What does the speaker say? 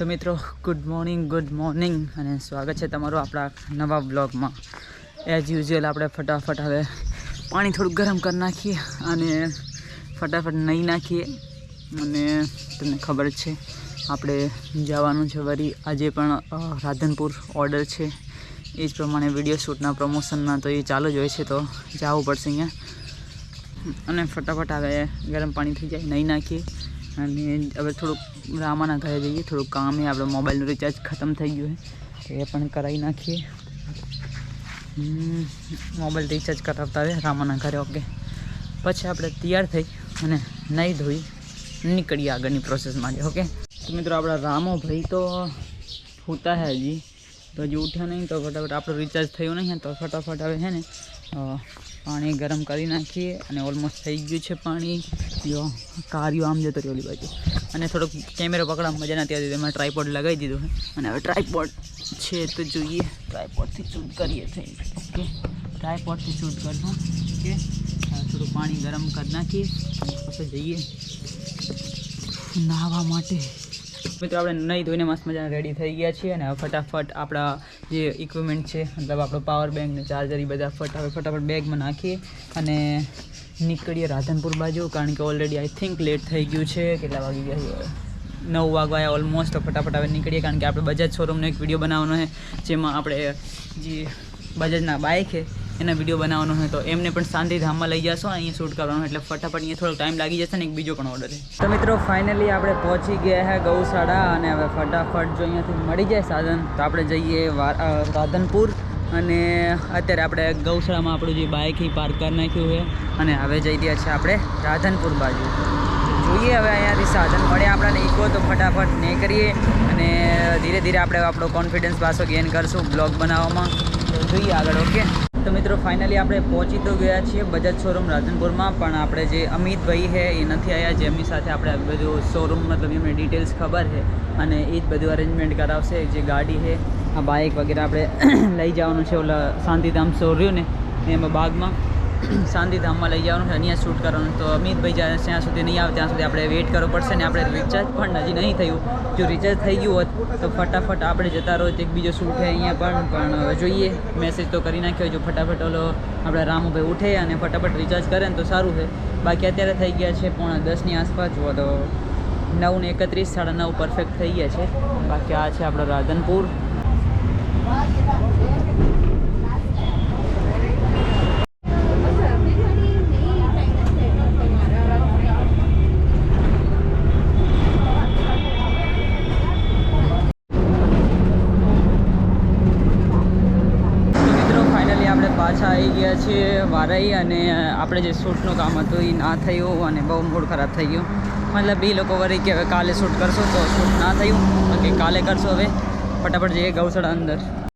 तो मित्रों good morning અને સ્વાગત છે તમારું આપણા નવા બ્લોગમાં। એઝ યુઝ્યુઅલ આપણે ફટાફટ હવે પાણી થોડું ગરમ કરી નાખીએ અને ફટાફટ નહીં નાખીએ। અને તમને ખબર છે આપણે જવાનું છે વળી આજે પણ રાધનપુર ઓર્ડર છે, એ જ પ્રમાણે વિડીયો શૂટના પ્રમોશનના તો એ ચાલુ જ હોય છે, તો જવું પડશે અહીંયા। અને ફટાફટ હવે ગરમ પાણી થઈ જાય નહીં નાખીએ અને હવે થોડુંક રામાના ઘરે જઈએ, થોડુંક કામ છે, આપણે મોબાઈલનું રિચાર્જ ખતમ થઈ ગયું છે તો એ પણ કરાવી નાખીએ। મોબાઈલ રિચાર્જ કરાવતા આવે રામાના ઘરે। ઓકે, પછી આપણે તૈયાર થઈ અને નહીં ધોઈ નીકળીએ આગળની પ્રોસેસ માટે। ઓકે તો મિત્રો આપણા રામો ભાઈ તો સૂતા છે હજી, તો હજી ઉઠ્યા નહીં, તો ફટાફટ આપણું રિચાર્જ થયું નહીં તો ફટાફટ હવે છે ને પાણી ગરમ કરી નાખીએ। અને ઓલમોસ્ટ થઈ ગયું છે પાણી। જો કાર્યો આમ જતો રહ્યો ઓલી બાજુ, અને થોડોક કેમેરો પકડવા મજા નથી આવતી, એમાં ટ્રાયપોડ લગાવી દીધું છે અને હવે ટ્રાયપોડ છે તો જોઈએ ટ્રાયપોડથી શૂટ કરીએ થઈ। ઓકે, ટ્રાયપોડથી શૂટ કરશું। ઓકે, થોડું પાણી ગરમ કરી નાખીએ પછી જઈએ નાહવા માટે। મિત્રો આપણે નહીં ધોઈને મસ્ત મજા રેડી થઈ ગયા છીએ અને ફટાફટ આપણા જે ઇક્વિપમેન્ટ છે, મતલબ આપણો પાવર બેંક ને ચાર્જર એ બધા ફટાફટ બેગમાં નાખીએ અને નીકળીએ રાધનપુર બાજુ, કારણ કે ઓલરેડી આઈ થિંક લેટ થઈ ગયું છે। કેટલા વાગી ગયા? 9 વાગવા આવ્યા ઓલમોસ્ટ। તો ફટાફટ હવે નીકળીએ, કારણ કે આપણે બજાજ શોરૂમનો એક વિડીયો બનાવવાનો છે, જેમાં આપણે જે બજાજના બાઇક છે એના વિડીયો બનાવવાનો હોય, તો એમને પણ શાંતિધામમાં લઈ જશો, અહીંયા શૂટ કરવાનું, એટલે ફટાફટ અહીંયા થોડો ટાઈમ લાગી જશે ને એક બીજો પણ ઓર્ડર છે। તો મિત્રો ફાઇનલી આપણે પહોંચી ગયા છે ગૌશાળા, અને હવે ફટાફટ જો અહીંયાથી મળી જાય સાધન તો આપણે જઈએ રાધનપુર। અને અત્યારે આપણે ગૌશાળામાં આપણું જે બાઇક એ પાર્ક કરી નાખ્યું છે અને હવે જઈ રહ્યા છીએ આપણે રાધનપુર બાજુ। જોઈએ હવે અહીંયાથી સાધન મળે આપણને ઇકો તો ફટાફટ નીકળીએ અને ધીરે ધીરે આપણે આપણો કોન્ફિડન્સ પાછો ગેઇન કરશું બ્લોગ બનાવવામાં, તો જોઈએ આગળ। ઓકે તો મિત્રો ફાઇનલી આપણે પહોંચી તો ગયા છીએ બજાજ શોરૂમ રાધનપુરમાં, પણ આપણે જે અમિતભાઈ છે એ નથી આવ્યા, જેમની સાથે આપણે બધું શોરૂમ મતલબ એમને ડિટેલ્સ ખબર છે અને એ જ બધું અરેન્જમેન્ટ કરાવશે। જે ગાડી છે આ બાઇક વગેરે આપણે લઈ જવાનું છે ઓલા શાંતિધામ શોર્યું ને એમાં બાગમાં શાંતિધામમાં લઈ જવાનું છે, અહીંયા શૂટ કરવાનું। તો અમિતભાઈ જ્યાં સુધી નહીં આવે ત્યાં સુધી આપણે વેઇટ કરવો પડશે ને આપણે રિચાર્જ પણ હજી નહીં થયું। જો રિચાર્જ થઈ ગયું હોત તો ફટાફટ આપણે જતા રહો, એક બીજો શૂટ છે અહીંયા પણ જોઈએ મેસેજ તો કરી નાખ્યો, જો ફટાફટ ઓલો આપણે રામુભાઈ ઉઠે અને ફટાફટ રિચાર્જ કરે ને તો સારું છે। બાકી અત્યારે થઈ ગયા છે 9:45 આસપાસ, જુઓ તો 9:31 9:30 પરફેક્ટ થઈ ગયા છે। બાકી આ છે આપણો રાધનપુર। પાછા આવી ગયા છીએ વારાઈ, અને આપણે જે શૂટનું કામ હતું એ ના થયું અને બહુ મૂડ ખરાબ થઈ ગયું। મતલબ એ લોકો વળી કે હવે કાલે શૂટ કરશો, તો શૂટ ના થયું, કે કાલે કરશો। હવે ફટાફટ જઈએ ગૌશાળા અંદર।